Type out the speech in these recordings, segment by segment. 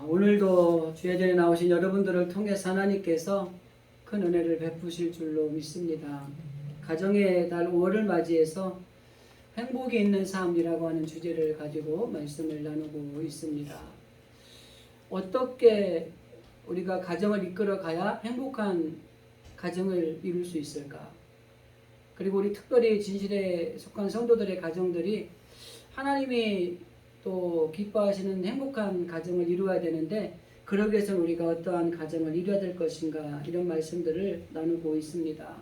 오늘도 주의 전에 나오신 여러분들을 통해서 하나님께서 큰 은혜를 베푸실 줄로 믿습니다. 가정의 달 5월을 맞이해서 행복이 있는 삶이라고 하는 주제를 가지고 말씀을 나누고 있습니다. 어떻게 우리가 가정을 이끌어 가야 행복한 가정을 이룰 수 있을까? 그리고 우리 특별히 진실에 속한 성도들의 가정들이 하나님이 또 기뻐하시는 행복한 가정을 이루어야 되는데, 그러기 위해서는 우리가 어떠한 가정을 이루어야 될 것인가, 이런 말씀들을 나누고 있습니다.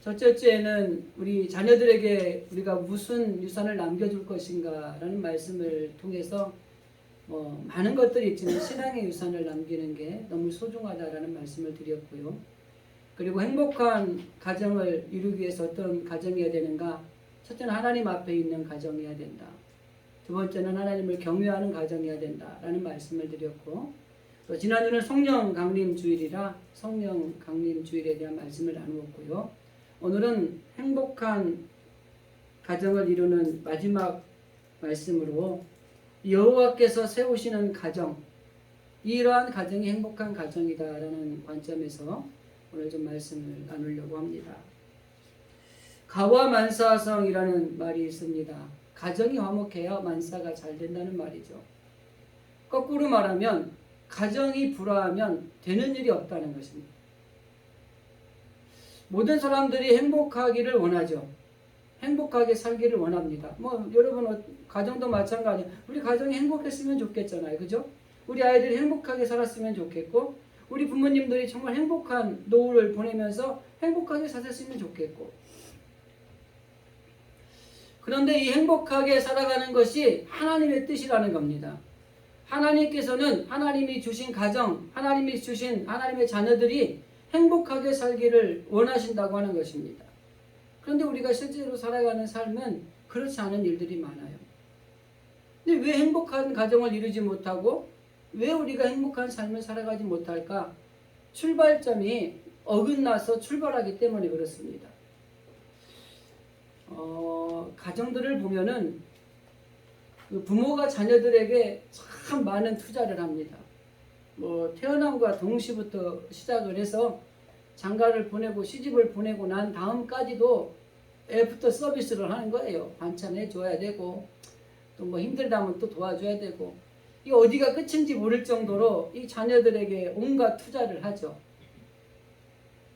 첫째는 우리 자녀들에게 우리가 무슨 유산을 남겨줄 것인가 라는 말씀을 통해서 많은 것들이 있지만 신앙의 유산을 남기는 게 너무 소중하다라는 말씀을 드렸고요. 그리고 행복한 가정을 이루기 위해서 어떤 가정이어야 되는가? 첫째는 하나님 앞에 있는 가정이어야 된다. 두 번째는 하나님을 경외하는 가정이어야 된다라는 말씀을 드렸고, 또 지난주는 성령 강림 주일이라 성령 강림 주일에 대한 말씀을 나누었고요. 오늘은 행복한 가정을 이루는 마지막 말씀으로 여호와께서 세우시는 가정, 이러한 가정이 행복한 가정이다라는 관점에서 오늘 좀 말씀을 나누려고 합니다. 가와만사성이라는 말이 있습니다. 가정이 화목해야 만사가 잘 된다는 말이죠. 거꾸로 말하면 가정이 불화하면 되는 일이 없다는 것입니다. 모든 사람들이 행복하기를 원하죠. 행복하게 살기를 원합니다. 여러분 가정도 마찬가지예요. 우리 가정이 행복했으면 좋겠잖아요. 그죠? 우리 아이들이 행복하게 살았으면 좋겠고, 우리 부모님들이 정말 행복한 노후를 보내면서 행복하게 사셨으면 좋겠고, 그런데 이 행복하게 살아가는 것이 하나님의 뜻이라는 겁니다. 하나님께서는 하나님이 주신 가정, 하나님이 주신 하나님의 자녀들이 행복하게 살기를 원하신다고 하는 것입니다. 그런데 우리가 실제로 살아가는 삶은 그렇지 않은 일들이 많아요. 근데 왜 행복한 가정을 이루지 못하고 왜 우리가 행복한 삶을 살아가지 못할까? 출발점이 어긋나서 출발하기 때문에 그렇습니다. 가정들을 보면은 부모가 자녀들에게 참 많은 투자를 합니다. 태어남과 동시부터 시작을 해서 장가를 보내고 시집을 보내고 난 다음까지도 애프터 서비스를 하는 거예요. 반찬 해줘야 되고, 또 힘들다면 또 도와줘야 되고, 이 어디가 끝인지 모를 정도로 이 자녀들에게 온갖 투자를 하죠.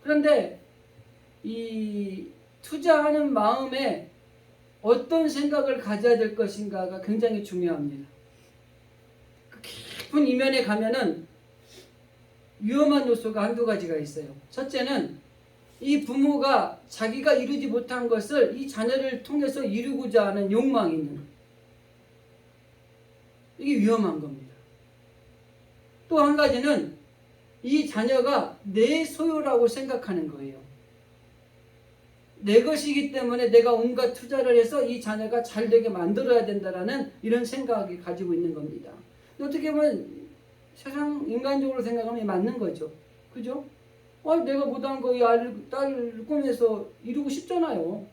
그런데 이 투자하는 마음에 어떤 생각을 가져야 될 것인가가 굉장히 중요합니다. 그 깊은 이면에 가면은 위험한 요소가 한두 가지가 있어요. 첫째는 이 부모가 자기가 이루지 못한 것을 이 자녀를 통해서 이루고자 하는 욕망이 있는 거예요. 이게 위험한 겁니다. 또 한 가지는 이 자녀가 내 소유라고 생각하는 거예요. 내 것이기 때문에 내가 온갖 투자를 해서 이 자녀가 잘 되게 만들어야 된다라는 이런 생각이 가지고 있는 겁니다. 어떻게 보면 세상 인간적으로 생각하면 맞는 거죠. 그죠? 내가 못한 거 이 딸을 꿈에서 이루고 싶잖아요.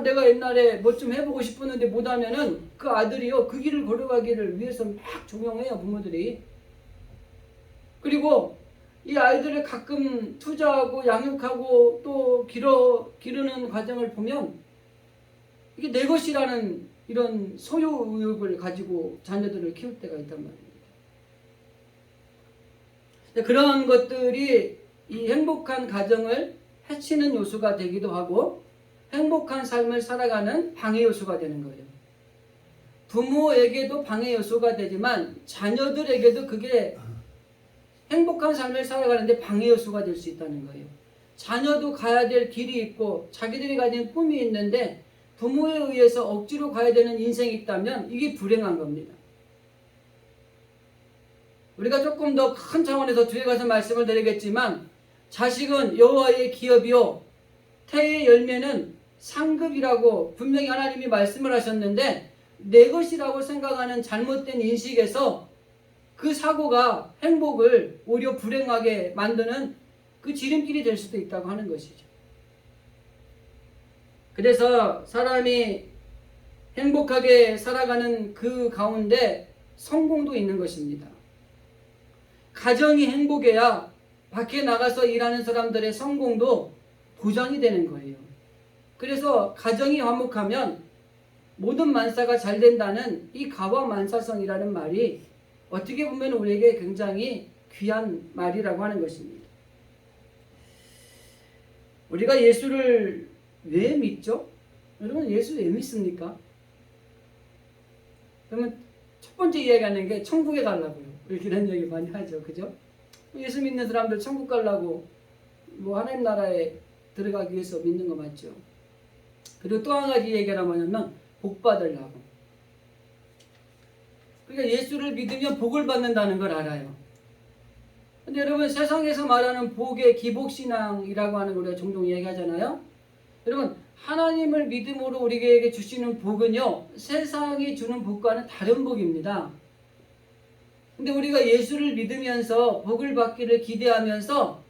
내가 옛날에 뭐 좀 해보고 싶었는데 못하면은 그 아들이요, 그 길을 걸어가기를 위해서 막 종용해요, 부모들이. 그리고 이 아이들을 가끔 투자하고 양육하고 또 기르는 과정을 보면 이게 내 것이라는 이런 소유욕을 가지고 자녀들을 키울 때가 있단 말입니다. 그런 것들이 이 행복한 가정을 해치는 요소가 되기도 하고 행복한 삶을 살아가는 방해 요소가 되는 거예요. 부모에게도 방해 요소가 되지만 자녀들에게도 그게 행복한 삶을 살아가는데 방해 요소가 될 수 있다는 거예요. 자녀도 가야 될 길이 있고 자기들이 가진 꿈이 있는데 부모에 의해서 억지로 가야 되는 인생이 있다면 이게 불행한 겁니다. 우리가 조금 더 큰 차원에서 뒤에 가서 말씀을 드리겠지만, 자식은 여호와의 기업이요 태의 열매는 상급이라고 분명히 하나님이 말씀을 하셨는데, 내 것이라고 생각하는 잘못된 인식에서 그 사고가 행복을 오히려 불행하게 만드는 그 지름길이 될 수도 있다고 하는 것이죠. 그래서 사람이 행복하게 살아가는 그 가운데 성공도 있는 것입니다. 가정이 행복해야 밖에 나가서 일하는 사람들의 성공도 보장이 되는 거예요. 그래서 가정이 화목하면 모든 만사가 잘 된다는 이 가와만사성이라는 말이 어떻게 보면 우리에게 굉장히 귀한 말이라고 하는 것입니다. 우리가 예수를 왜 믿죠? 여러분, 예수 왜 믿습니까? 그러면 첫 번째 이야기하는 게 천국에 가려고요. 이렇게 이런 얘기 많이 하죠. 그죠? 예수 믿는 사람들 천국 가려고 뭐 하나님 나라에 들어가기 위해서 믿는 거 맞죠? 그리고 또 한 가지 얘기가 뭐냐면 복 받으려고. 그러니까 예수를 믿으면 복을 받는다는 걸 알아요. 근데 여러분, 세상에서 말하는 복의 기복신앙이라고 하는 걸 우리가 종종 이야기하잖아요. 여러분, 하나님을 믿음으로 우리에게 주시는 복은요, 세상이 주는 복과는 다른 복입니다. 근데 우리가 예수를 믿으면서 복을 받기를 기대하면서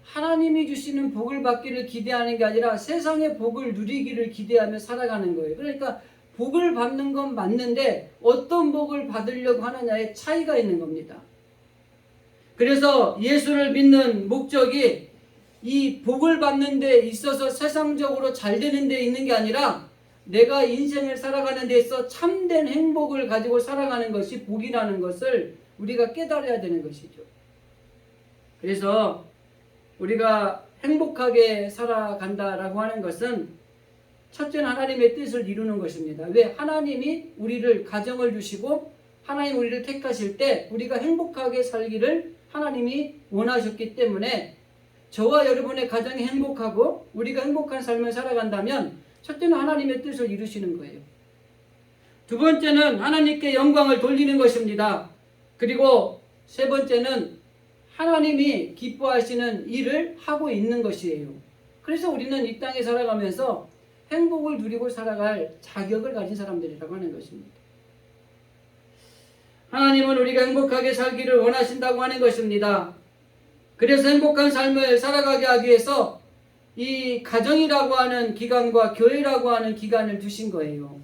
하나님이 주시는 복을 받기를 기대하는 게 아니라 세상의 복을 누리기를 기대하며 살아가는 거예요. 그러니까 복을 받는 건 맞는데 어떤 복을 받으려고 하느냐에 차이가 있는 겁니다. 그래서 예수를 믿는 목적이 이 복을 받는 데 있어서 세상적으로 잘 되는 데 있는 게 아니라 내가 인생을 살아가는 데 있어 참된 행복을 가지고 살아가는 것이 복이라는 것을 우리가 깨달아야 되는 것이죠. 그래서 우리가 행복하게 살아간다라고 하는 것은 첫째는 하나님의 뜻을 이루는 것입니다. 왜? 하나님이 우리를 가정을 주시고 하나님 우리를 택하실 때 우리가 행복하게 살기를 하나님이 원하셨기 때문에 저와 여러분의 가정이 행복하고 우리가 행복한 삶을 살아간다면 첫째는 하나님의 뜻을 이루시는 거예요. 두 번째는 하나님께 영광을 돌리는 것입니다. 그리고 세 번째는 하나님이 기뻐하시는 일을 하고 있는 것이에요. 그래서 우리는 이 땅에 살아가면서 행복을 누리고 살아갈 자격을 가진 사람들이라고 하는 것입니다. 하나님은 우리가 행복하게 살기를 원하신다고 하는 것입니다. 그래서 행복한 삶을 살아가게 하기 위해서 이 가정이라고 하는 기관과 교회라고 하는 기관을 두신 거예요.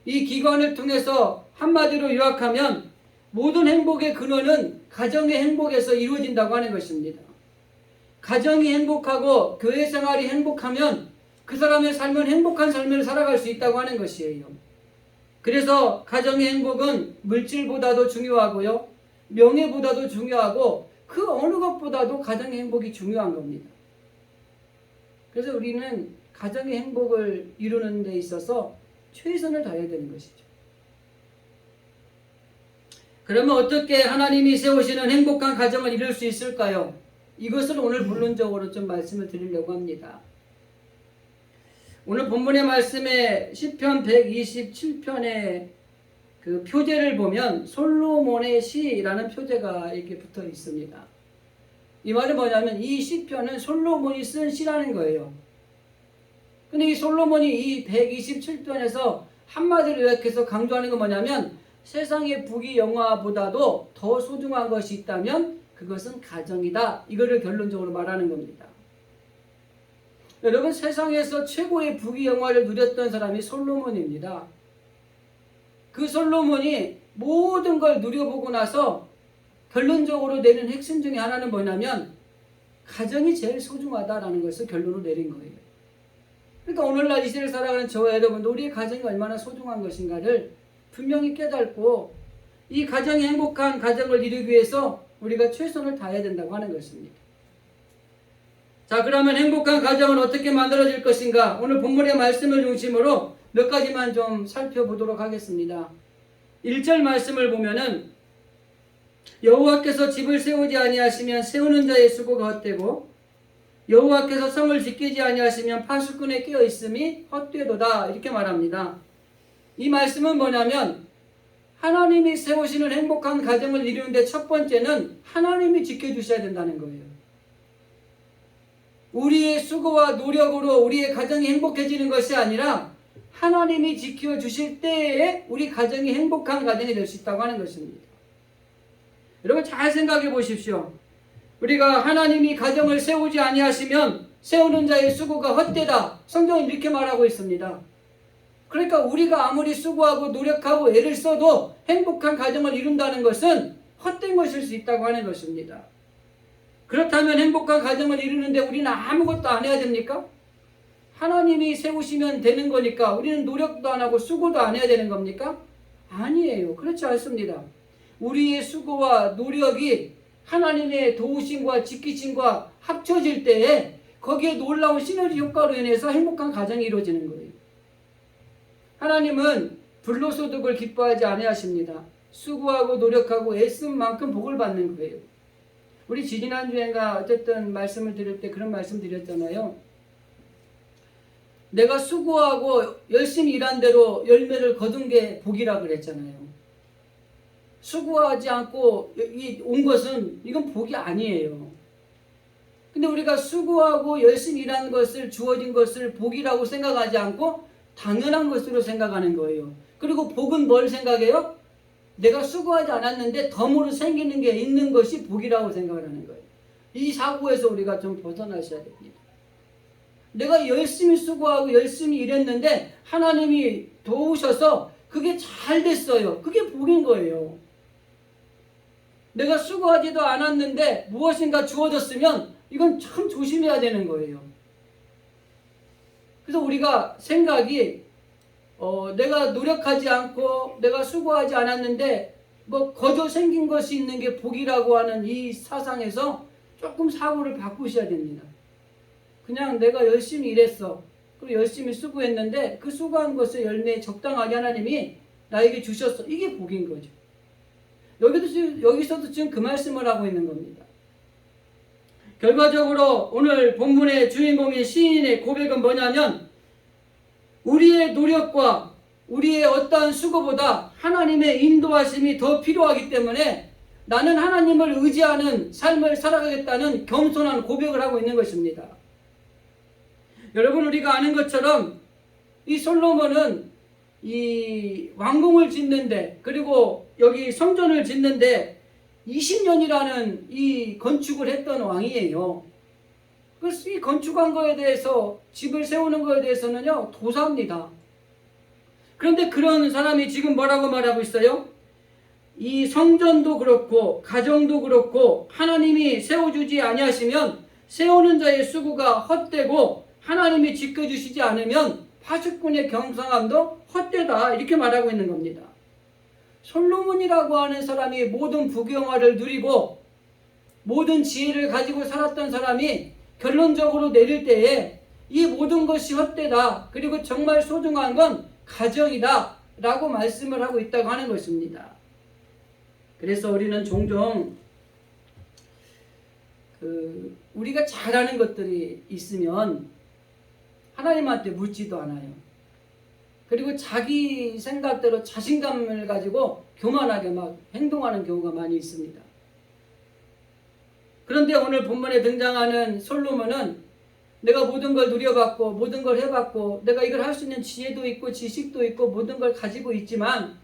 이 기관을 통해서 한마디로 요약하면 모든 행복의 근원은 가정의 행복에서 이루어진다고 하는 것입니다. 가정이 행복하고 교회 생활이 행복하면 그 사람의 삶은 행복한 삶을 살아갈 수 있다고 하는 것이에요. 그래서 가정의 행복은 물질보다도 중요하고요, 명예보다도 중요하고 그 어느 것보다도 가정의 행복이 중요한 겁니다. 그래서 우리는 가정의 행복을 이루는 데 있어서 최선을 다해야 되는 것이죠. 그러면 어떻게 하나님이 세우시는 행복한 가정을 이룰 수 있을까요? 이것을 오늘 본론적으로 좀 말씀을 드리려고 합니다. 오늘 본문의 말씀에 시편 127편의 그 표제를 보면 솔로몬의 시라는 표제가 이렇게 붙어 있습니다. 이 말은 뭐냐면 이 시편은 솔로몬이 쓴 시라는 거예요. 근데 이 솔로몬이 이 127편에서 한마디로 요약해서 강조하는 건 뭐냐면 세상의 부귀 영화보다도 더 소중한 것이 있다면 그것은 가정이다. 이거를 결론적으로 말하는 겁니다. 여러분, 세상에서 최고의 부귀 영화를 누렸던 사람이 솔로몬입니다. 그 솔로몬이 모든 걸 누려보고 나서 결론적으로 내린 핵심 중에 하나는 뭐냐면 가정이 제일 소중하다라는 것을 결론으로 내린 거예요. 그러니까 오늘날 이 시대를 살아가는 저와 여러분도 우리의 가정이 얼마나 소중한 것인가를 분명히 깨닫고 이 가정이 행복한 가정을 이루기 위해서 우리가 최선을 다해야 된다고 하는 것입니다. 자, 그러면 행복한 가정은 어떻게 만들어질 것인가? 오늘 본문의 말씀을 중심으로 몇 가지만 좀 살펴보도록 하겠습니다. 1절 말씀을 보면은 여호와께서 집을 세우지 아니하시면 세우는 자의 수고가 헛되고 여호와께서 성을 지키지 아니하시면 파수꾼의 깨어 있음이 헛되도다. 이렇게 말합니다. 이 말씀은 뭐냐면 하나님이 세우시는 행복한 가정을 이루는데 첫 번째는 하나님이 지켜주셔야 된다는 거예요. 우리의 수고와 노력으로 우리의 가정이 행복해지는 것이 아니라 하나님이 지켜주실 때에 우리 가정이 행복한 가정이 될 수 있다고 하는 것입니다. 여러분, 잘 생각해 보십시오. 우리가 하나님이 가정을 세우지 아니하시면 세우는 자의 수고가 헛되다. 성경은 이렇게 말하고 있습니다. 그러니까 우리가 아무리 수고하고 노력하고 애를 써도 행복한 가정을 이룬다는 것은 헛된 것일 수 있다고 하는 것입니다. 그렇다면 행복한 가정을 이루는데 우리는 아무것도 안 해야 됩니까? 하나님이 세우시면 되는 거니까 우리는 노력도 안 하고 수고도 안 해야 되는 겁니까? 아니에요. 그렇지 않습니다. 우리의 수고와 노력이 하나님의 도우심과 지키심과 합쳐질 때에 거기에 놀라운 시너지 효과로 인해서 행복한 가정이 이루어지는 거예요. 하나님은 불로소득을 기뻐하지 아니하십니다. 수고하고 노력하고 애쓴 만큼 복을 받는 거예요. 우리 지난주엔가 어쨌든 말씀을 드릴 때 그런 말씀 드렸잖아요. 내가 수고하고 열심히 일한 대로 열매를 거둔 게 복이라 그랬잖아요. 수고하지 않고 온 것은 이건 복이 아니에요. 근데 우리가 수고하고 열심히 일한 것을 주어진 것을 복이라고 생각하지 않고 당연한 것으로 생각하는 거예요. 그리고 복은 뭘 생각해요? 내가 수고하지 않았는데 덤으로 생기는 게 있는 것이 복이라고 생각을 하는 거예요. 이 사고에서 우리가 좀 벗어나셔야 됩니다. 내가 열심히 수고하고 열심히 일했는데 하나님이 도우셔서 그게 잘 됐어요. 그게 복인 거예요. 내가 수고하지도 않았는데 무엇인가 주어졌으면 이건 참 조심해야 되는 거예요. 그래서 우리가 생각이 내가 노력하지 않고 내가 수고하지 않았는데 거저 생긴 것이 있는 게 복이라고 하는 이 사상에서 조금 사고를 바꾸셔야 됩니다. 그냥 내가 열심히 일했어. 그리고 열심히 수고했는데 그 수고한 것의 열매 적당하게 하나님이 나에게 주셨어. 이게 복인 거죠. 여기서도 지금 그 말씀을 하고 있는 겁니다. 결과적으로 오늘 본문의 주인공인 시인의 고백은 뭐냐면 우리의 노력과 우리의 어떠한 수고보다 하나님의 인도하심이 더 필요하기 때문에 나는 하나님을 의지하는 삶을 살아가겠다는 겸손한 고백을 하고 있는 것입니다. 여러분, 우리가 아는 것처럼 이 솔로몬은 이 왕궁을 짓는데 그리고 여기 성전을 짓는데 20년이라는 이 건축을 했던 왕이에요. 그래서 이 건축한 거에 대해서 집을 세우는 거에 대해서는요 도사입니다. 그런데 그런 사람이 지금 뭐라고 말하고 있어요? 이 성전도 그렇고 가정도 그렇고 하나님이 세워주지 아니하시면 세우는 자의 수고가 헛되고 하나님이 지켜주시지 않으면 파수꾼의 경성함도 헛되다 이렇게 말하고 있는 겁니다. 솔로몬이라고 하는 사람이 모든 부귀영화를 누리고 모든 지혜를 가지고 살았던 사람이 결론적으로 내릴 때에 이 모든 것이 헛되다. 그리고 정말 소중한 건 가정이다 라고 말씀을 하고 있다고 하는 것입니다. 그래서 우리는 종종 우리가 잘하는 것들이 있으면 하나님한테 묻지도 않아요. 그리고 자기 생각대로 자신감을 가지고 교만하게 막 행동하는 경우가 많이 있습니다. 그런데 오늘 본문에 등장하는 솔로몬은 내가 모든 걸 누려봤고 모든 걸 해봤고 내가 이걸 할 수 있는 지혜도 있고 지식도 있고 모든 걸 가지고 있지만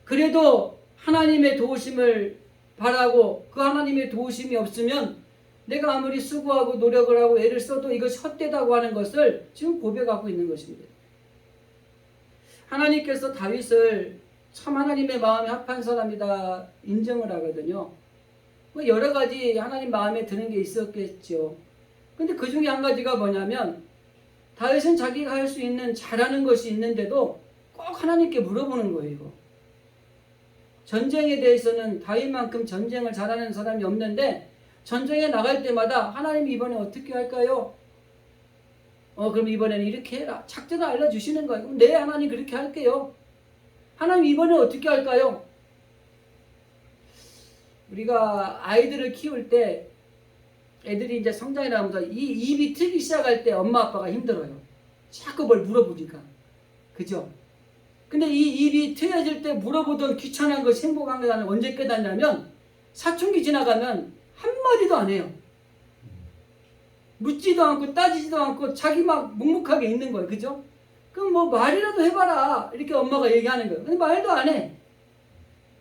그래도 하나님의 도우심을 바라고 그 하나님의 도우심이 없으면 내가 아무리 수고하고 노력을 하고 애를 써도 이것이 헛되다고 하는 것을 지금 고백하고 있는 것입니다. 하나님께서 다윗을 참 하나님의 마음에 합한 사람이다 인정을 하거든요. 여러 가지 하나님 마음에 드는 게 있었겠죠. 근데 그 중에 한 가지가 뭐냐면 다윗은 자기가 할 수 있는 잘하는 것이 있는데도 꼭 하나님께 물어보는 거예요. 전쟁에 대해서는 다윗만큼 전쟁을 잘하는 사람이 없는데 전쟁에 나갈 때마다 하나님 이번에 어떻게 할까요? 그럼 이번에는 이렇게 해라. 작전을 알려주시는 거예요. 그럼 네, 하나님 그렇게 할게요. 하나님 이번에 어떻게 할까요? 우리가 아이들을 키울 때 애들이 이제 성장이 나면서 이 입이 트기 시작할 때 엄마 아빠가 힘들어요. 자꾸 뭘 물어보니까. 그죠? 근데 이 입이 트여질 때 물어보던 귀찮은 것이 행복한 거라는 언제 깨닫냐면 사춘기 지나가면 한마디도 안 해요. 묻지도 않고 따지지도 않고 자기 막 묵묵하게 있는 거예요. 그죠? 그럼 뭐 말이라도 해봐라. 이렇게 엄마가 얘기하는 거예요. 근데 말도 안 해.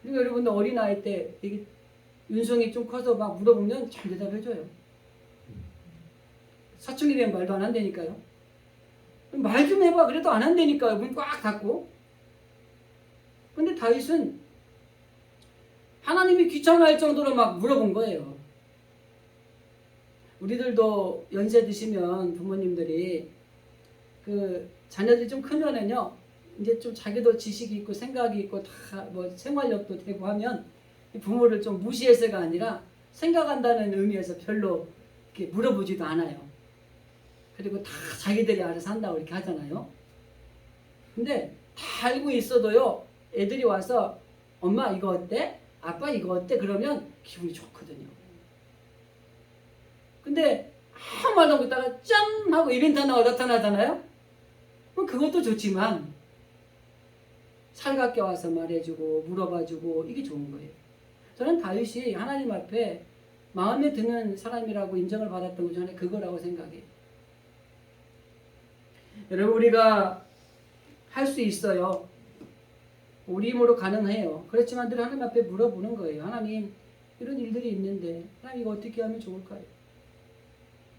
그리고 여러분들 어린아이 때 이게 윤성이 좀 커서 막 물어보면 잘 대답해줘요. 사춘기 되면 말도 안 한다니까요. 말 좀 해봐. 그래도 안 한다니까요. 문 꽉 닫고. 근데 다윗은 하나님이 귀찮아할 정도로 막 물어본 거예요. 우리들도 연세 드시면 부모님들이 그 자녀들이 좀 크면은요, 이제 좀 자기도 지식이 있고 생각이 있고 다 뭐 생활력도 되고 하면 부모를 좀 무시해서가 아니라 생각한다는 의미에서 별로 이렇게 물어보지도 않아요. 그리고 다 자기들이 알아서 한다고 이렇게 하잖아요. 근데 다 알고 있어도요, 애들이 와서 엄마 이거 어때? 아빠 이거 어때? 그러면 기분이 좋거든요. 근데 아무 말도 안 있다가 짠! 하고 이벤트 하나가 나타나잖아요. 그럼 그것도 좋지만 살갑게 와서 말해주고 물어봐주고 이게 좋은 거예요. 저는 다윗이 하나님 앞에 마음에 드는 사람이라고 인정을 받았던 것 중에 그거라고 생각해요. 여러분, 우리가 할 수 있어요. 우리 힘으로 가능해요. 그렇지만 늘 하나님 앞에 물어보는 거예요. 하나님, 이런 일들이 있는데 하나님 이거 어떻게 하면 좋을까요?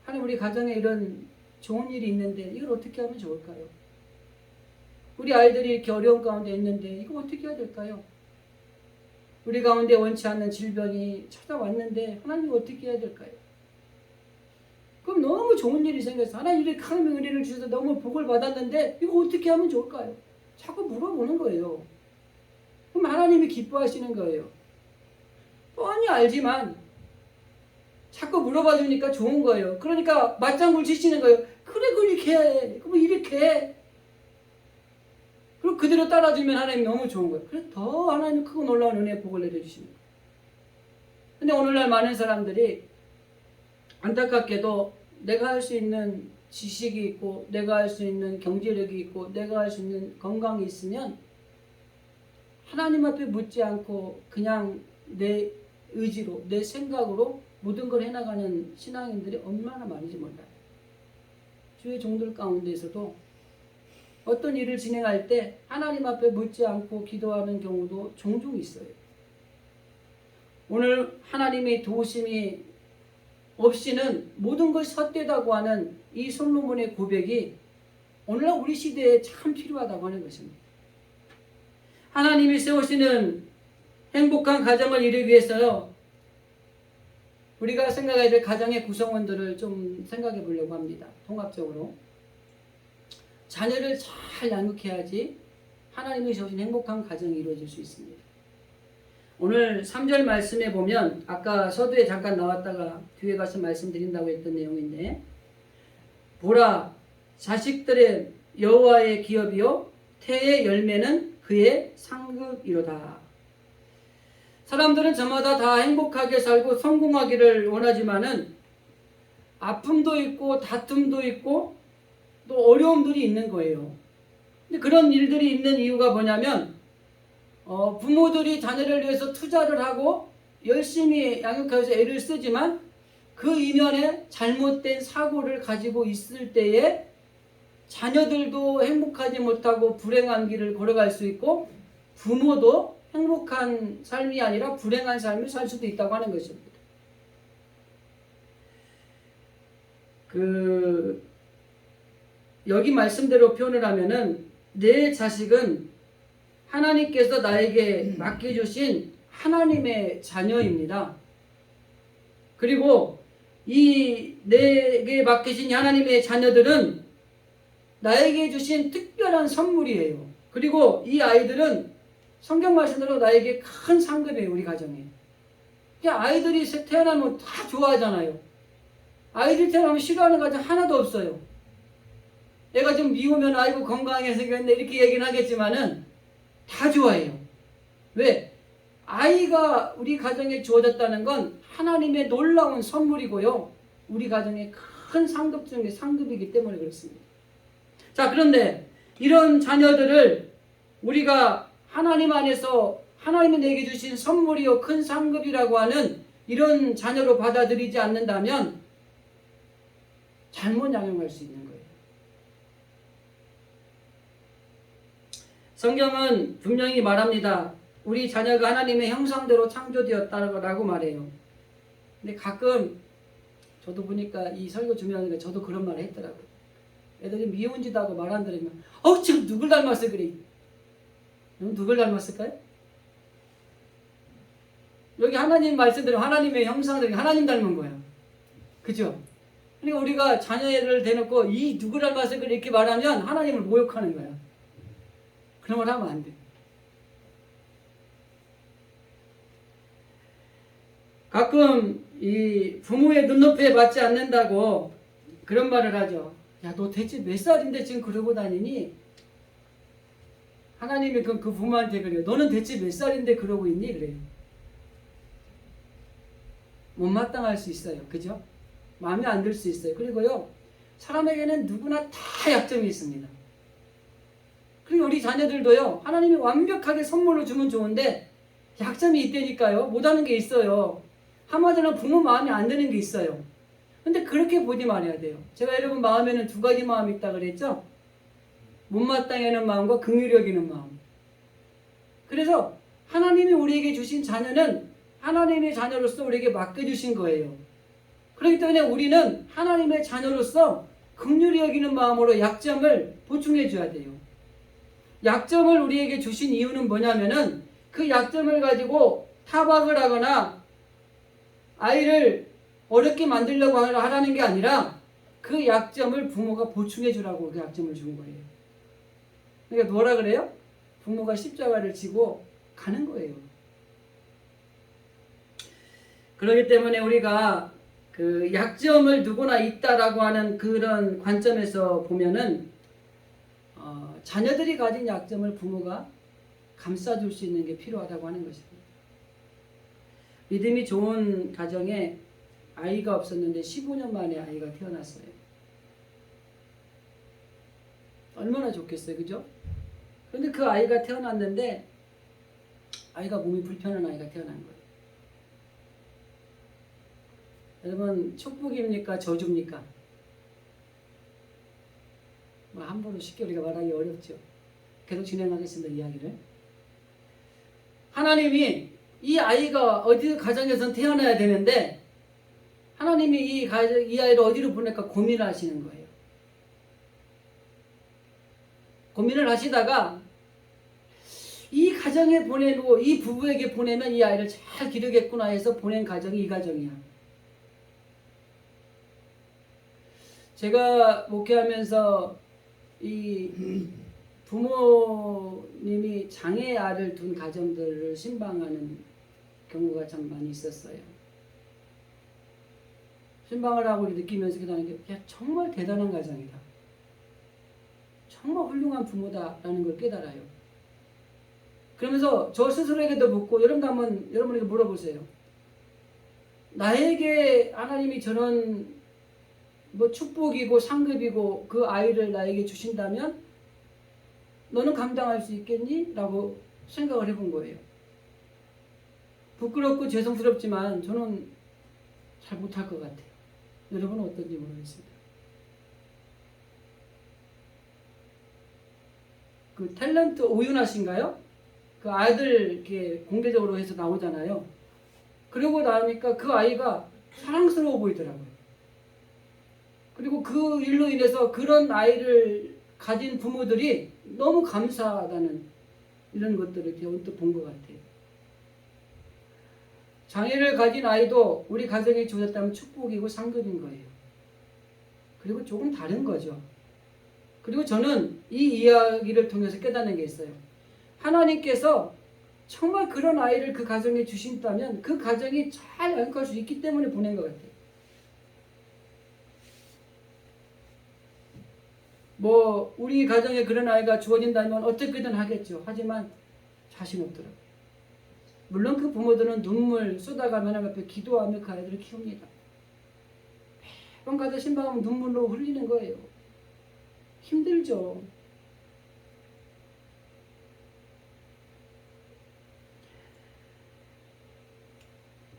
하나님, 우리 가정에 이런 좋은 일이 있는데 이걸 어떻게 하면 좋을까요? 우리 아이들이 이렇게 어려운 가운데 있는데 이거 어떻게 해야 될까요? 우리 가운데 원치 않는 질병이 찾아왔는데 하나님 어떻게 해야 될까요? 그럼 너무 좋은 일이 생겨서 하나님 이렇게 큰 은혜를 주셔서 너무 복을 받았는데 이거 어떻게 하면 좋을까요? 자꾸 물어보는 거예요. 그럼 하나님이 기뻐하시는 거예요. 뻔히 알지만 자꾸 물어봐 주니까 좋은 거예요. 그러니까 맞장구를 치시는 거예요. 그래 그렇게 해. 그럼 이렇게 해. 그리고 그대로 따라주면 하나님 너무 좋은 거예요. 그래서 더 하나님 크고 놀라운 은혜의 복을 내려주시는 거예요. 근데 오늘날 많은 사람들이 안타깝게도 내가 할 수 있는 지식이 있고 내가 할 수 있는 경제력이 있고 내가 할 수 있는 건강이 있으면 하나님 앞에 묻지 않고 그냥 내 의지로 내 생각으로 모든 걸 해나가는 신앙인들이 얼마나 많은지 몰라요. 주의 종들 가운데서도 어떤 일을 진행할 때 하나님 앞에 묻지 않고 기도하는 경우도 종종 있어요. 오늘 하나님의 도우심이 없이는 모든 것이 헛되다고 하는 이 솔로몬의 고백이 오늘날 우리 시대에 참 필요하다고 하는 것입니다. 하나님이 세우시는 행복한 가정을 이루기 위해서요, 우리가 생각해야 될 가정의 구성원들을 좀 생각해 보려고 합니다. 통합적으로. 자녀를 잘 양육해야지 하나님이 주신 행복한 가정이 이루어질 수 있습니다. 오늘 3절 말씀에 보면 아까 서두에 잠깐 나왔다가 뒤에 가서 말씀드린다고 했던 내용인데, 보라, 자식들의 여호와의 기업이요 태의 열매는 그의 상급이로다. 사람들은 저마다 다 행복하게 살고 성공하기를 원하지만은 아픔도 있고 다툼도 있고 또 어려움들이 있는 거예요. 근데 그런 일들이 있는 이유가 뭐냐면 부모들이 자녀를 위해서 투자를 하고 열심히 양육하기 위해서 애를 쓰지만 그 이면에 잘못된 사고를 가지고 있을 때에 자녀들도 행복하지 못하고 불행한 길을 걸어갈 수 있고 부모도 행복한 삶이 아니라 불행한 삶을 살 수도 있다고 하는 것입니다. 여기 말씀대로 표현을 하면은 내 자식은 하나님께서 나에게 맡겨주신 하나님의 자녀입니다. 그리고 이 내게 맡기신 하나님의 자녀들은 나에게 주신 특별한 선물이에요. 그리고 이 아이들은 성경 말씀대로 나에게 큰 상급이에요. 우리 가정에. 아이들이 태어나면 다 좋아하잖아요. 아이들 태어나면 싫어하는 가정 하나도 없어요. 애가 좀 미우면 아이고 건강하게 생겼네 이렇게 얘기는 하겠지만은 다 좋아해요. 왜? 아이가 우리 가정에 주어졌다는 건 하나님의 놀라운 선물이고요. 우리 가정의 큰 상급 중에 상급이기 때문에 그렇습니다. 자, 그런데 이런 자녀들을 우리가 하나님 안에서 하나님이 내게 주신 선물이요 큰 상급이라고 하는 이런 자녀로 받아들이지 않는다면 잘못 양육할 수 있는 거예요. 성경은 분명히 말합니다. 우리 자녀가 하나님의 형상대로 창조되었다라고 말해요. 근데 가끔 저도 보니까 이 설교 준비하니까 저도 그런 말을 했더라고요. 애들이 미운짓하고 말 안 들으면 지금 누굴 닮았어 그래. 누굴 닮았을까요? 여기 하나님 말씀대로 하나님의 형상대로 하나님 닮은 거야. 그죠? 그러니까 우리가 자녀를 대놓고 이 누구 닮았어 그래 이렇게 말하면 하나님을 모욕하는 거야. 그런 걸 하면 안 돼. 가끔 이 부모의 눈높이에 맞지 않는다고 그런 말을 하죠. 야, 너 대체 몇 살인데 지금 그러고 다니니? 하나님이 그 부모한테 그래요. 너는 대체 몇 살인데 그러고 있니? 그래요. 못마땅할 수 있어요. 그죠? 마음에 안 들 수 있어요. 그리고요, 사람에게는 누구나 다 약점이 있습니다. 그리고 우리 자녀들도요, 하나님이 완벽하게 선물로 주면 좋은데 약점이 있다니까요. 못하는 게 있어요. 한마디로 부모 마음에 안 드는 게 있어요. 근데 그렇게 보지 말아야 돼요. 제가 여러분 마음에는 두 가지 마음이 있다 그랬죠? 못마땅해 하는 마음과 긍휼히 여기는 마음. 그래서 하나님이 우리에게 주신 자녀는 하나님의 자녀로서 우리에게 맡겨주신 거예요. 그렇기 때문에 우리는 하나님의 자녀로서 긍휼히 여기는 마음으로 약점을 보충해 줘야 돼요. 약점을 우리에게 주신 이유는 뭐냐면은 그 약점을 가지고 타박을 하거나 아이를 어렵게 만들려고 하라는 게 아니라 그 약점을 부모가 보충해 주라고 그 약점을 준 거예요. 그러니까 뭐라 그래요? 부모가 십자가를 지고 가는 거예요. 그렇기 때문에 우리가 그 약점을 누구나 있다라고 하는 그런 관점에서 보면은 자녀들이 가진 약점을 부모가 감싸줄 수 있는 게 필요하다고 하는 것입니다. 믿음이 좋은 가정에 아이가 없었는데 15년 만에 아이가 태어났어요. 얼마나 좋겠어요, 그죠? 그런데 그 아이가 태어났는데 아이가 몸이 불편한 아이가 태어난 거예요. 여러분, 축복입니까? 저주입니까? 함부로 쉽게 우리가 말하기 어렵죠. 계속 진행하겠습니다, 이야기를. 하나님이 이 아이가 어디 가정에선 태어나야 되는데 하나님이 이 아이를 어디로 보낼까 고민을 하시는 거예요. 고민을 하시다가 이 가정에 보내고 이 부부에게 보내면 이 아이를 잘 기르겠구나 해서 보낸 가정이 이 가정이야. 제가 목회하면서 이 부모님이 장애 아를 둔 가정들을 신방하는 경우가 참 많이 있었어요. 신방을 하고 느끼면서 깨닫는 게, 야, 정말 대단한 가정이다. 정말 훌륭한 부모다라는 걸 깨달아요. 그러면서 저 스스로에게도 묻고, 여러분도 한번 여러분에게 물어보세요. 나에게 하나님이 저런 축복이고 상급이고 그 아이를 나에게 주신다면 너는 감당할 수 있겠니? 라고 생각을 해본 거예요. 부끄럽고 죄송스럽지만 저는 잘 못할 것 같아요. 여러분은 어떤지 모르겠습니다. 그 탤런트 오윤아신가요? 그 아이들 이렇게 공개적으로 해서 나오잖아요. 그러고 나니까 그 아이가 사랑스러워 보이더라고요. 그리고 그 일로 인해서 그런 아이를 가진 부모들이 너무 감사하다는 이런 것들을 이렇게 언뜻 본 것 같아요. 장애를 가진 아이도 우리 가정에 주어졌다면 축복이고 상급인 거예요. 그리고 조금 다른 거죠. 그리고 저는 이 이야기를 통해서 깨닫는 게 있어요. 하나님께서 정말 그런 아이를 그 가정에 주신다면 그 가정이 잘 양육할 수 있기 때문에 보낸 것 같아요. 우리 가정에 그런 아이가 주어진다면 어떻게든 하겠죠. 하지만 자신 없더라고요. 물론 그 부모들은 눈물 쏟아가며 하나님 앞에 기도하며 그 아이들을 키웁니다. 매번 가서 신방하면 눈물로 흘리는 거예요. 힘들죠.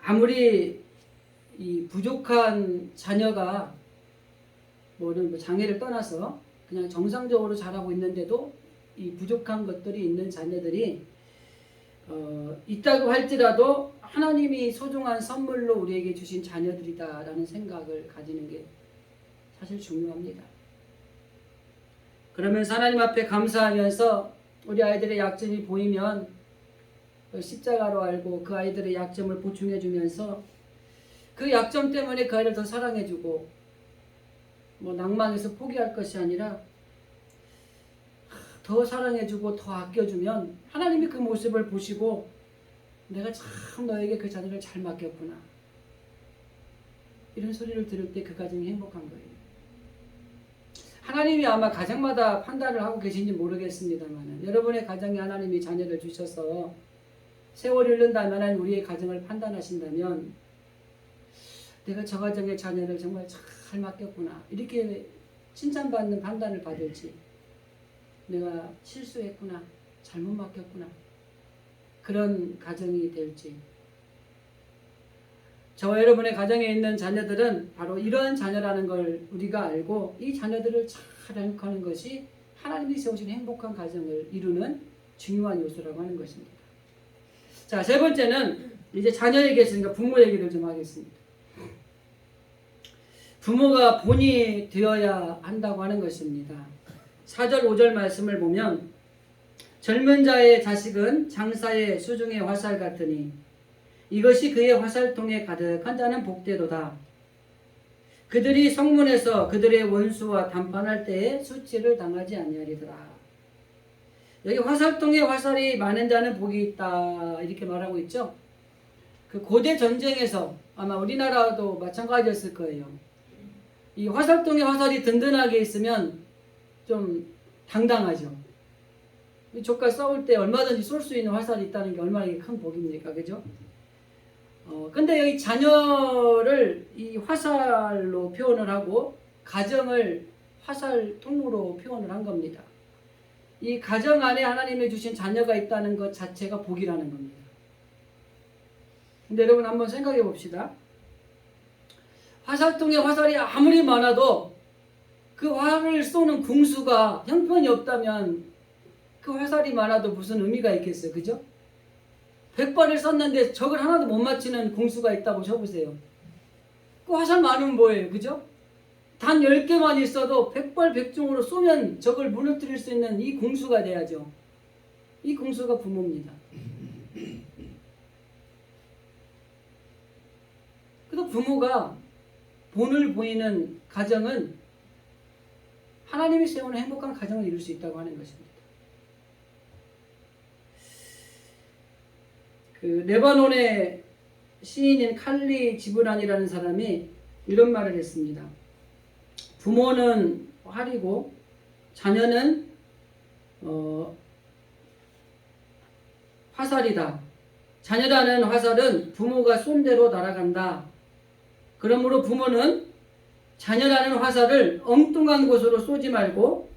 아무리 이 부족한 자녀가 장애를 떠나서 그냥 정상적으로 자라고 있는데도 이 부족한 것들이 있는 자녀들이 있다고 할지라도 하나님이 소중한 선물로 우리에게 주신 자녀들이다라는 생각을 가지는 게 사실 중요합니다. 그러면서 하나님 앞에 감사하면서 우리 아이들의 약점이 보이면 십자가로 알고 그 아이들의 약점을 보충해 주면서 그 약점 때문에 그 아이를 더 사랑해 주고 뭐 낭만해서 포기할 것이 아니라 더 사랑해 주고 더 아껴 주면 하나님이 그 모습을 보시고 내가 참 너에게 그 자녀를 잘 맡겼구나 이런 소리를 들을 때 그 가정이 행복한 거예요. 하나님이 아마 가정마다 판단을 하고 계신지 모르겠습니다만 여러분의 가정에 하나님이 자녀를 주셔서 세월이 흐른다면 하나님 우리의 가정을 판단하신다면 내가 저 가정의 자녀를 정말 잘 맡겼구나 이렇게 칭찬받는 판단을 받을지 내가 실수했구나 잘못 맡겼구나 그런 가정이 될지 저와 여러분의 가정에 있는 자녀들은 바로 이런 자녀라는 걸 우리가 알고 이 자녀들을 잘 양육하는 것이 하나님이 세우신 행복한 가정을 이루는 중요한 요소라고 하는 것입니다. 자, 세 번째는 이제 자녀 얘기했으니까 부모 얘기를 좀 하겠습니다. 부모가 본이 되어야 한다고 하는 것입니다. 4절 5절 말씀을 보면 젊은 자의 자식은 장사의 수중의 화살 같으니 이것이 그의 화살통에 가득한 자는 복되도다. 그들이 성문에서 그들의 원수와 담판할 때에 수치를 당하지 아니하리더라. 여기 화살통에 화살이 많은 자는 복이 있다 이렇게 말하고 있죠. 그 고대 전쟁에서 아마 우리나라도 마찬가지였을 거예요. 이 화살통에 화살이 든든하게 있으면 좀 당당하죠. 적과 싸울 때 얼마든지 쏠 수 있는 화살이 있다는 게 얼마나 큰 복입니까, 그죠? 근데 여기 자녀를 이 화살로 표현을 하고 가정을 화살통으로 표현을 한 겁니다. 이 가정 안에 하나님이 주신 자녀가 있다는 것 자체가 복이라는 겁니다. 근데 여러분 한번 생각해 봅시다. 화살통에 화살이 아무리 많아도 그 화를 쏘는 궁수가 형편이 없다면 그 화살이 많아도 무슨 의미가 있겠어요, 그죠? 100발을 쐈는데 적을 하나도 못 맞히는 궁수가 있다고 쳐보세요. 그 화살 많으면 뭐예요, 그죠? 단 10개만 있어도 100발 100중으로 쏘면 적을 무너뜨릴 수 있는 이 궁수가 돼야죠. 이 궁수가 부모입니다. 그래서 부모가 본을 보이는 가정은 하나님이 세우는 행복한 가정을 이룰 수 있다고 하는 것입니다. 그 레바논의 시인인 칼리 지브란이라는 사람이 이런 말을 했습니다. 부모는 활이고 자녀는 화살이다. 자녀라는 화살은 부모가 쏜 대로 날아간다. 그러므로 부모는 자녀라는 화살을 엉뚱한 곳으로 쏘지 말고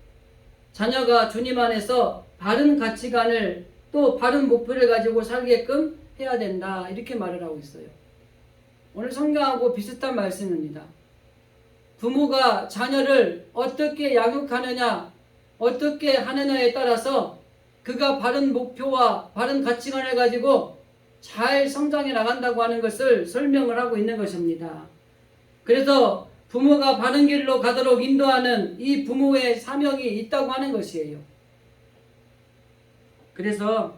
자녀가 주님 안에서 바른 가치관을 또 바른 목표를 가지고 살게끔 해야 된다. 이렇게 말을 하고 있어요. 오늘 성경하고 비슷한 말씀입니다. 부모가 자녀를 어떻게 양육하느냐, 어떻게 하느냐에 따라서 그가 바른 목표와 바른 가치관을 가지고 잘 성장해 나간다고 하는 것을 설명을 하고 있는 것입니다. 그래서 부모가 바른 길로 가도록 인도하는 이 부모의 사명이 있다고 하는 것이에요. 그래서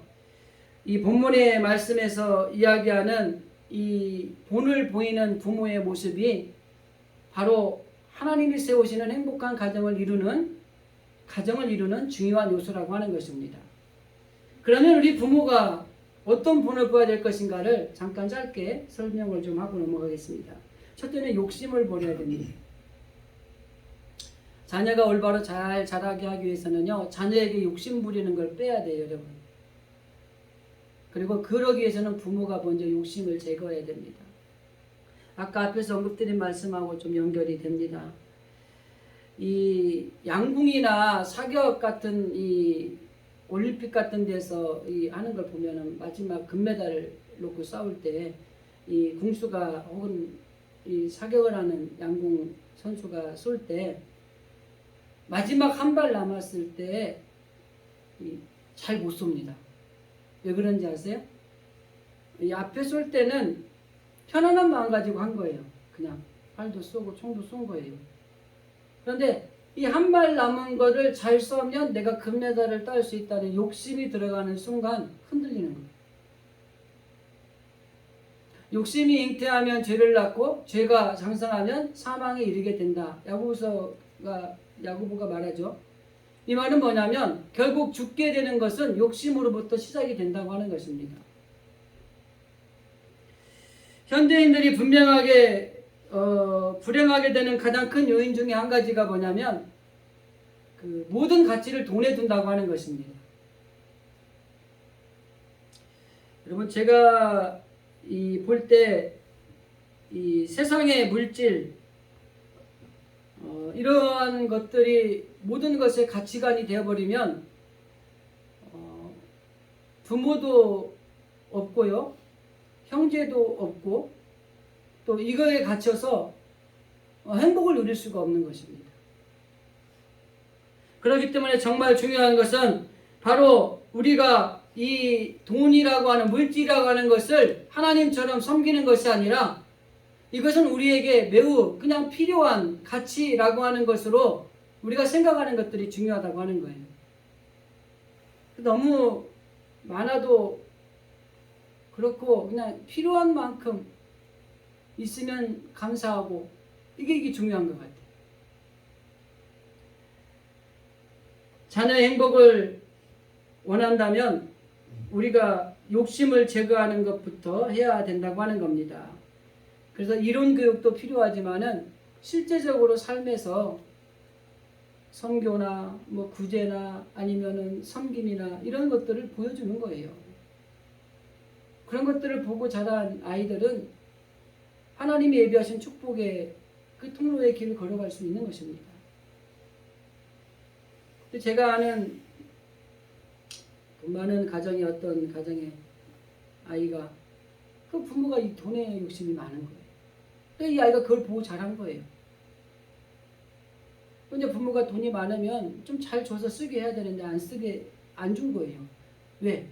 이 본문의 말씀에서 이야기하는 이 본을 보이는 부모의 모습이 바로 하나님이 세우시는 행복한 가정을 이루는 중요한 요소라고 하는 것입니다. 그러면 우리 부모가 어떤 본을 보아야 될 것인가를 잠깐 짧게 설명을 좀 하고 넘어가겠습니다. 첫째는 욕심을 버려야 됩니다. 자녀가 올바로 잘 자라게 하기 위해서는요, 자녀에게 욕심 부리는 걸 빼야 돼요, 여러분. 그리고 그러기 위해서는 부모가 먼저 욕심을 제거해야 됩니다. 아까 앞에서 언급드린 말씀하고 좀 연결이 됩니다. 이 양궁이나 사격 같은 이 올림픽 같은 데서 이 하는 걸 보면은 마지막 금메달을 놓고 싸울 때 이 궁수가 혹은 이 사격을 하는 양궁 선수가 쏠 때 마지막 한 발 남았을 때 잘 못 쏩니다. 왜 그런지 아세요? 이 앞에 쏠 때는 편안한 마음 가지고 한 거예요. 그냥 활도 쏘고 총도 쏜 거예요. 그런데 이 한 발 남은 거를 잘 쏘면 내가 금메달을 딸 수 있다는 욕심이 들어가는 순간 흔들리는 거예요. 욕심이 잉태하면 죄를 낳고 죄가 장성하면 사망에 이르게 된다. 야고보가 말하죠. 이 말은 뭐냐면 결국 죽게 되는 것은 욕심으로부터 시작이 된다고 하는 것입니다. 현대인들이 불행하게 되는 가장 큰 요인 중에 한 가지가 뭐냐면 그 모든 가치를 돈에 둔다고 하는 것입니다. 여러분, 제가 볼 때 이 세상의 물질 이러한 것들이 모든 것의 가치관이 되어버리면 부모도 없고요, 형제도 없고, 또 이거에 갇혀서 행복을 누릴 수가 없는 것입니다. 그렇기 때문에 정말 중요한 것은 바로 우리가 이 돈이라고 하는, 물질이라고 하는 것을 하나님처럼 섬기는 것이 아니라 이것은 우리에게 매우 그냥 필요한 가치라고 하는 것으로 우리가 생각하는 것들이 중요하다고 하는 거예요. 너무 많아도 그렇고 그냥 필요한 만큼 있으면 감사하고, 이게 중요한 것 같아요. 자녀의 행복을 원한다면 우리가 욕심을 제거하는 것부터 해야 된다고 하는 겁니다. 그래서 이론 교육도 필요하지만은 실제적으로 삶에서 선교나 구제나 아니면은 섬김이나 이런 것들을 보여주는 거예요. 그런 것들을 보고 자란 아이들은 하나님이 예비하신 축복의 그 통로의 길을 걸어갈 수 있는 것입니다. 제가 아는 많은 가정의 어떤 가정의 아이가 그 부모가 이 돈에 욕심이 많은 거예요. 그래서 이 아이가 그걸 보고 자란 거예요. 근데 부모가 돈이 많으면 좀 잘 줘서 쓰게 해야 되는데 안 준 거예요. 왜?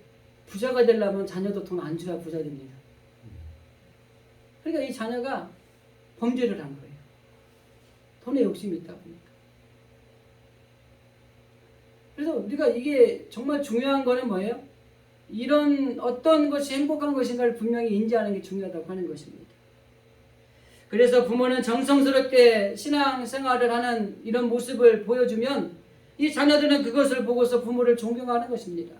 부자가 되려면 자녀도 돈 안 줘야 부자 됩니다. 그러니까 이 자녀가 범죄를 한 거예요. 돈에 욕심이 있다 보니까. 그래서 우리가 이게 정말 중요한 거는 뭐예요? 이런 어떤 것이 행복한 것인가를 분명히 인지하는 게 중요하다고 하는 것입니다. 그래서 부모는 정성스럽게 신앙생활을 하는 이런 모습을 보여주면 이 자녀들은 그것을 보고서 부모를 존경하는 것입니다.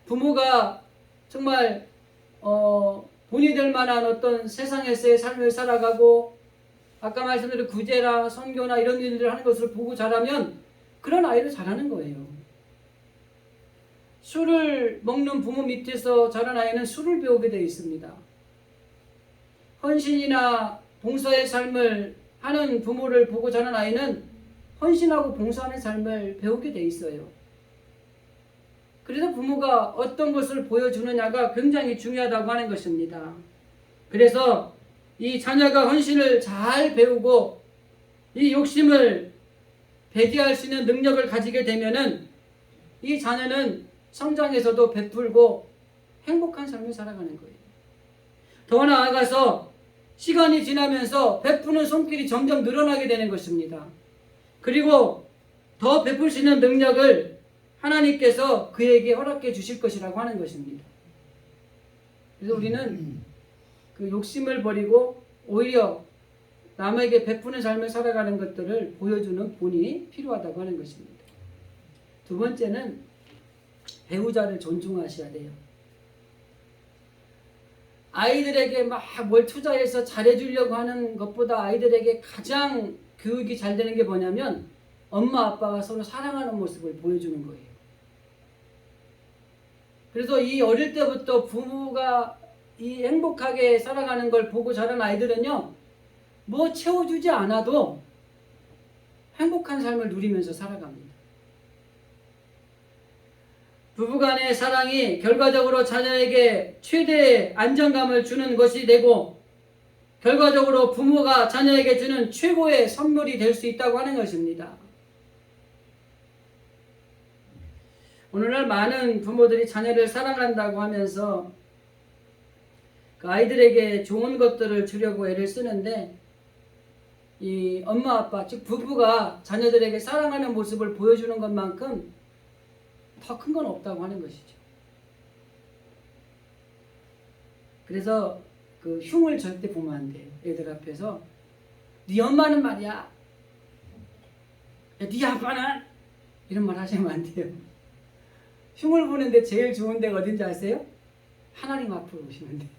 부모가 정말 본이 될 만한 어떤 세상에서의 삶을 살아가고 아까 말씀드린 구제나 선교나 이런 일들을 하는 것을 보고 자라면 그런 아이를 자라는 거예요. 술을 먹는 부모 밑에서 자란 아이는 술을 배우게 되어 있습니다. 헌신이나 봉사의 삶을 하는 부모를 보고 자란 아이는 헌신하고 봉사하는 삶을 배우게 되어 있어요. 그래서 부모가 어떤 것을 보여주느냐가 굉장히 중요하다고 하는 것입니다. 그래서 이 자녀가 헌신을 잘 배우고 이 욕심을 배제할 수 있는 능력을 가지게 되면은 이 자녀는 성장에서도 베풀고 행복한 삶을 살아가는 거예요. 더 나아가서 시간이 지나면서 베푸는 손길이 점점 늘어나게 되는 것입니다. 그리고 더 베풀 수 있는 능력을 하나님께서 그에게 허락해 주실 것이라고 하는 것입니다. 그래서 우리는 그 욕심을 버리고 오히려 남에게 베푸는 삶을 살아가는 것들을 보여주는 본이 필요하다고 하는 것입니다. 두 번째는 배우자를 존중하셔야 돼요. 아이들에게 막 뭘 투자해서 잘해주려고 하는 것보다 아이들에게 가장 교육이 잘 되는 게 뭐냐면 엄마 아빠가 서로 사랑하는 모습을 보여주는 거예요. 그래서 이 어릴 때부터 부모가 이 행복하게 살아가는 걸 보고 자란 아이들은요, 뭐 채워주지 않아도 행복한 삶을 누리면서 살아갑니다. 부부간의 사랑이 결과적으로 자녀에게 최대의 안정감을 주는 것이 되고 결과적으로 부모가 자녀에게 주는 최고의 선물이 될 수 있다고 하는 것입니다. 오늘날 많은 부모들이 자녀를 사랑한다고 하면서 그 아이들에게 좋은 것들을 주려고 애를 쓰는데 이 엄마 아빠 즉 부부가 자녀들에게 사랑하는 모습을 보여주는 것만큼 더 큰 건 없다고 하는 것이죠. 그래서 그 흉을 절대 보면 안 돼요. 애들 앞에서 네 엄마는 말이야, 야, 네 아빠는 이런 말 하시면 안 돼요. 흉을 보는데 제일 좋은 데가 어딘지 아세요? 하나님 앞으로 오시면 돼요.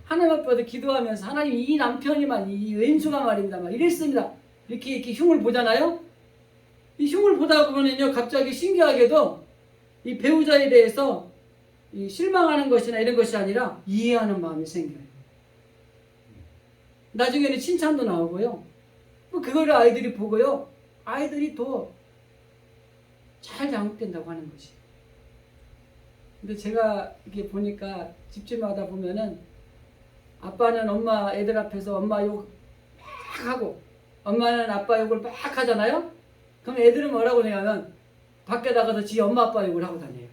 하나님 앞에서 기도하면서 하나님 이 남편이만 이 왼수가 말입니다 막 이랬습니다. 이렇게 흉을 보잖아요. 이 흉을 보다 보면요 갑자기 신기하게도 이 배우자에 대해서 이 실망하는 것이나 이런 것이 아니라 이해하는 마음이 생겨요. 나중에는 칭찬도 나오고요. 그거를 아이들이 보고요. 아이들이 더 잘 양육된다고 하는 것이. 근데 제가 이렇게 보니까 집집마다 보면은 아빠는 엄마 애들 앞에서 엄마 욕 막 하고 엄마는 아빠 욕을 막 하잖아요. 그럼 애들은 뭐라고 하냐면 밖에 나가서 지 엄마 아빠 욕을 하고 다녀요.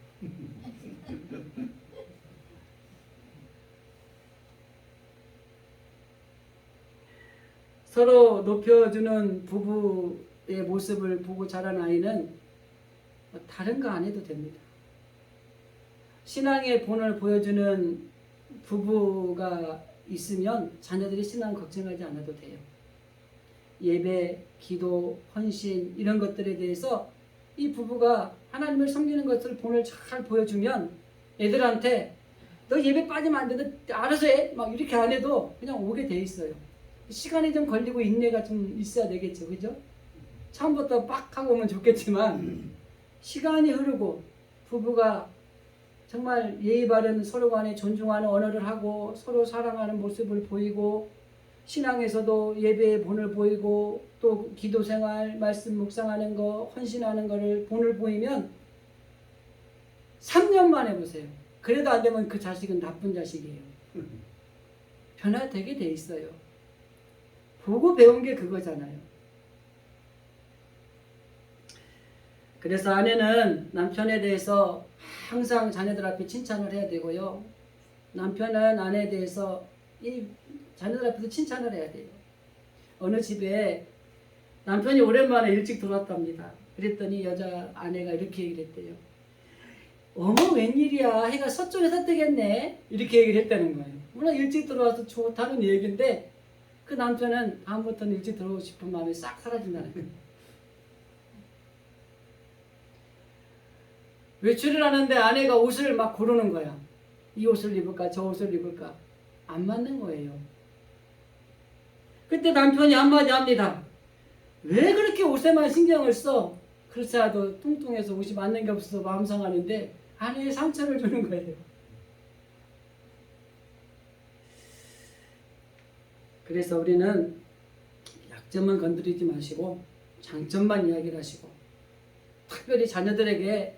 서로 높여주는 부부의 모습을 보고 자란 아이는 다른 거 안 해도 됩니다. 신앙의 본을 보여주는 부부가 있으면 자녀들이 신앙 걱정하지 않아도 돼요. 예배, 기도, 헌신 이런 것들에 대해서 이 부부가 하나님을 섬기는 것을 본을 잘 보여주면 애들한테 너 예배 빠지면 안 돼, 너 알아서 해 막 이렇게 안 해도 그냥 오게 돼 있어요. 시간이 좀 걸리고 인내가 좀 있어야 되겠죠, 그죠? 처음부터 빡 하고 오면 좋겠지만 시간이 흐르고 부부가 정말 예의 바른 서로 간에 존중하는 언어를 하고 서로 사랑하는 모습을 보이고 신앙에서도 예배의 본을 보이고 또 기도생활, 말씀 묵상하는 거, 헌신하는 거를 본을 보이면 3년 만에 보세요. 그래도 안 되면 그 자식은 나쁜 자식이에요. 변화되게 돼 있어요. 보고 배운 게 그거잖아요. 그래서 아내는 남편에 대해서 항상 자녀들 앞에 칭찬을 해야 되고요. 남편은 아내에 대해서 이 자녀들 앞에서 칭찬을 해야 돼요. 어느 집에 남편이 오랜만에 일찍 들어왔답니다. 그랬더니 여자 아내가 이렇게 얘기를 했대요. 어머 웬일이야, 해가 서쪽에서 뜨겠네, 이렇게 얘기를 했다는 거예요. 물론 일찍 들어와서 좋다는 얘기인데 그 남편은 다음부터는 일찍 들어오고 싶은 마음이 싹 사라진다는 거예요. 외출을 하는데 아내가 옷을 막 고르는 거야. 이 옷을 입을까 저 옷을 입을까 안 맞는 거예요. 그때 남편이 한마디 합니다. 왜 그렇게 옷에만 신경을 써? 그렇지 않아도 뚱뚱해서 옷이 맞는 게 없어서 마음 상하는데 아내의 상처를 주는 거예요. 그래서 우리는 약점은 건드리지 마시고 장점만 이야기를 하시고 특별히 자녀들에게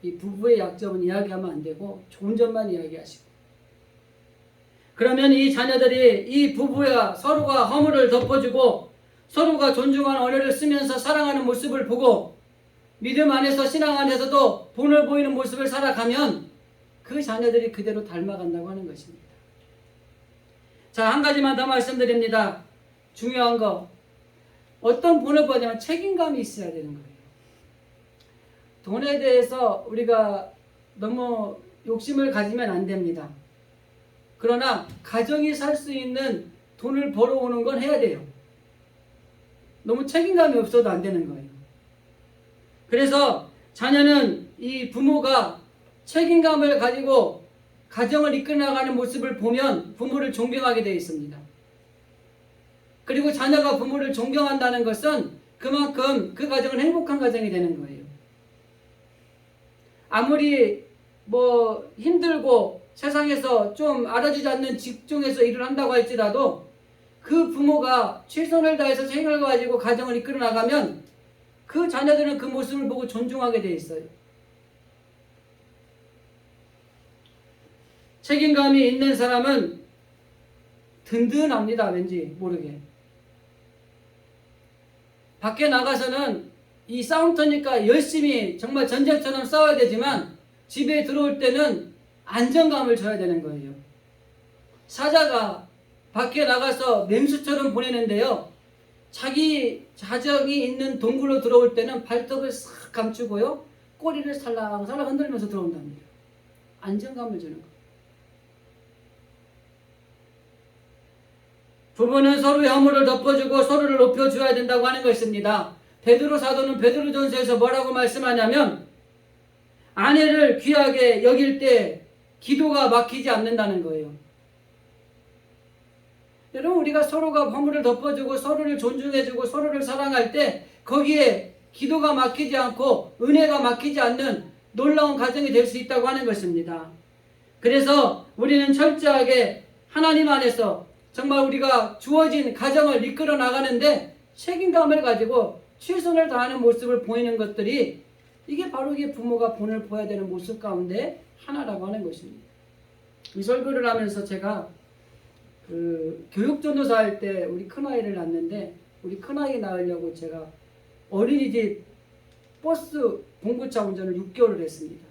이 부부의 약점은 이야기하면 안 되고 좋은 점만 이야기하시고 그러면 이 자녀들이 이 부부가 서로가 허물을 덮어주고 서로가 존중하는 언어를 쓰면서 사랑하는 모습을 보고 믿음 안에서 신앙 안에서도 본을 보이는 모습을 살아가면 그 자녀들이 그대로 닮아간다고 하는 것입니다. 자, 한 가지만 더 말씀드립니다. 중요한 거 어떤 본을 보냐면 책임감이 있어야 되는 거예요. 돈에 대해서 우리가 너무 욕심을 가지면 안 됩니다. 그러나 가정이 살 수 있는 돈을 벌어오는 건 해야 돼요. 너무 책임감이 없어도 안 되는 거예요. 그래서 자녀는 이 부모가 책임감을 가지고 가정을 이끌어나가는 모습을 보면 부모를 존경하게 되어 있습니다. 그리고 자녀가 부모를 존경한다는 것은 그만큼 그 가정은 행복한 가정이 되는 거예요. 아무리 뭐 힘들고 세상에서 좀 알아주지 않는 직종에서 일을 한다고 할지라도 그 부모가 최선을 다해서 책임을 가지고 가정을 이끌어 나가면 그 자녀들은 그 모습을 보고 존중하게 돼 있어요. 책임감이 있는 사람은 든든합니다. 왠지 모르게. 밖에 나가서는 이 싸움터니까 열심히 정말 전쟁처럼 싸워야 되지만 집에 들어올 때는 안정감을 줘야 되는 거예요. 사자가 밖에 나가서 맹수처럼 보내는데요. 자기 자정이 있는 동굴로 들어올 때는 발톱을 싹 감추고요. 꼬리를 살랑살랑 흔들면서 들어온답니다. 안정감을 주는 것. 부부는 서로의 허물을 덮어주고 서로를 높여줘야 된다고 하는 것입니다. 베드로 사도는 베드로전서에서 뭐라고 말씀하냐면 아내를 귀하게 여길 때 기도가 막히지 않는다는 거예요. 여러분, 우리가 서로가 허물을 덮어주고 서로를 존중해주고 서로를 사랑할 때 거기에 기도가 막히지 않고 은혜가 막히지 않는 놀라운 가정이 될 수 있다고 하는 것입니다. 그래서 우리는 철저하게 하나님 안에서 정말 우리가 주어진 가정을 이끌어 나가는데 책임감을 가지고 최선을 다하는 모습을 보이는 것들이 이게 바로 이게 부모가 본을 보여야 되는 모습 가운데 하나라고 하는 것입니다. 이 설교를 하면서 제가 교육전도사 할 때 우리 큰아이를 낳는데 우리 큰아이 낳으려고 제가 어린이집 버스 공구차 운전을 6개월을 했습니다.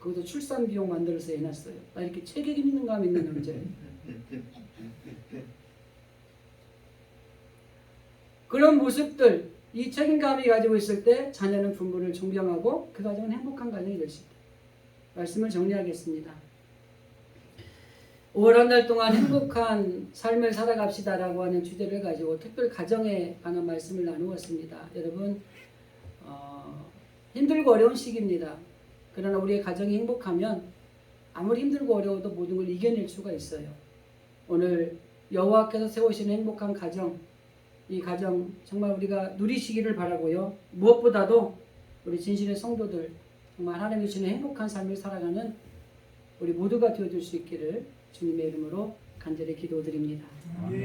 거기서 출산 비용 만들어서 해놨어요. 나 이렇게 책임감 있는 남자예요. 그런 모습들, 이 책임감이 가지고 있을 때 자녀는 부모를 존경하고 그 가정은 행복한 가정이 될 수 있다. 말씀을 정리하겠습니다. 5월 한 달 동안 행복한 삶을 살아갑시다라고 하는 주제를 가지고 특별 가정에 관한 말씀을 나누었습니다. 여러분, 힘들고 어려운 시기입니다. 그러나 우리의 가정이 행복하면 아무리 힘들고 어려워도 모든 걸 이겨낼 수가 있어요. 오늘 여호와께서 세우시는 행복한 가정, 이 가정 정말 우리가 누리시기를 바라고요. 무엇보다도 우리 진실의 성도들 정말 하나님이 주시는 행복한 삶을 살아가는 우리 모두가 되어줄 수 있기를 주님의 이름으로 간절히 기도드립니다.